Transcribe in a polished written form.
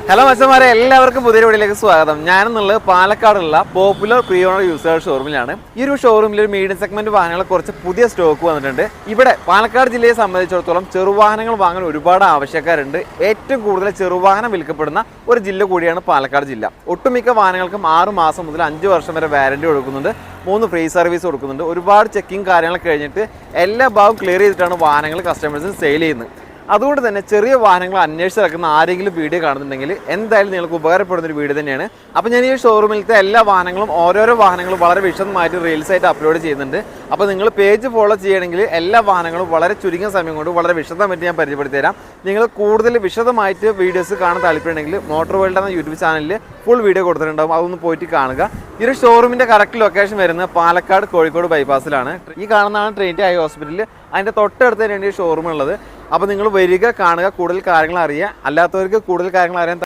Hello മച്ചന്മാരെ, എല്ലാവർക്കും പുതിയ വീഡിയോയിലേക്ക് സ്വാഗതം. ഞാനെന്നുള്ളത് പാലക്കാടുള്ള പോപ്പുലർ പ്രീ ഓണർ യൂസർ ഷോറൂമിലാണ്. ഈ ഒരു ഷോറൂമിൽ ഒരു മീഡിയം സെഗ്മെന്റ് വാഹനങ്ങൾ കുറച്ച് പുതിയ സ്റ്റോക്ക് വന്നിട്ടുണ്ട്. ഇവിടെ പാലക്കാട് ജില്ലയെ സംബന്ധിച്ചിടത്തോളം ചെറുവാഹനങ്ങൾ വാങ്ങാൻ ഒരുപാട് ആവശ്യക്കാരുണ്ട്. ഏറ്റവും കൂടുതൽ ചെറുവാഹനം വിൽക്കപ്പെടുന്ന ഒരു ജില്ല കൂടിയാണ് പാലക്കാട് ജില്ല. ഒട്ടുമിക്ക വാഹനങ്ങൾക്കും 6 മാസം മുതൽ 5 വർഷം വരെ വാറന്റി കൊടുക്കുന്നുണ്ട്, 3 ഫ്രീ സർവീസ് കൊടുക്കുന്നുണ്ട്. ഒരുപാട് ചെക്കിങ് കാര്യങ്ങൾ കഴിഞ്ഞിട്ട് എല്ലാ ഭാഗവും ക്ലിയർ ചെയ്തിട്ടാണ് വാഹനങ്ങൾ കസ്റ്റമേഴ്സിന് സെയിൽ ചെയ്യുന്നത്. അതുകൊണ്ട് തന്നെ ചെറിയ വാഹനങ്ങൾ അന്വേഷിച്ച് നടക്കുന്ന ആരെങ്കിലും വീഡിയോ കാണുന്നുണ്ടെങ്കിൽ എന്തായാലും നിങ്ങൾക്ക് ഉപകാരപ്പെടുന്ന ഒരു വീഡിയോ തന്നെയാണ്. അപ്പോൾ ഞാൻ ഈ ഷോറൂമിലത്തെ എല്ലാ വാഹനങ്ങളും ഓരോരോ വാഹനങ്ങളും വളരെ വിശദമായിട്ട് റീൽസ് ആയിട്ട് അപ്ലോഡ് ചെയ്യുന്നുണ്ട്. അപ്പോൾ നിങ്ങൾ പേജ് ഫോളോ ചെയ്യണമെങ്കിൽ എല്ലാ വാഹനങ്ങളും വളരെ ചുരുങ്ങിയ സമയം കൊണ്ട് വളരെ വിശദമായിട്ട് ഞാൻ പരിചയപ്പെടുത്തി തരാം. നിങ്ങൾ കൂടുതൽ വിശദമായിട്ട് വീഡിയോസ് കാണാൻ താല്പര്യമുണ്ടെങ്കിൽ മോട്ടോർ വേൾഡ് എന്ന യൂട്യൂബ് ചാനലിൽ ഫുൾ വീഡിയോ കൊടുത്തിട്ടുണ്ടാകും, അതൊന്ന് പോയിട്ട് കാണുക. ഈ ഒരു ഷോറൂമിൻ്റെ കറക്റ്റ് ലൊക്കേഷൻ വരുന്നത് പാലക്കാട് കോഴിക്കോട് ബൈപ്പാസിലാണ്. ഈ കാണുന്നതാണ് ട്രിനിറ്റി ഐ ഹോസ്പിറ്റൽ. അതിൻ്റെ തൊട്ടടുത്ത് തന്നെയാണ് ഈ ഷോറൂം ഉള്ളത്. അപ്പോൾ നിങ്ങൾ വരിക, കാണുക, കൂടുതൽ കാര്യങ്ങൾ അറിയുക. അല്ലാത്തവർക്ക് കൂടുതൽ കാര്യങ്ങൾ അറിയാൻ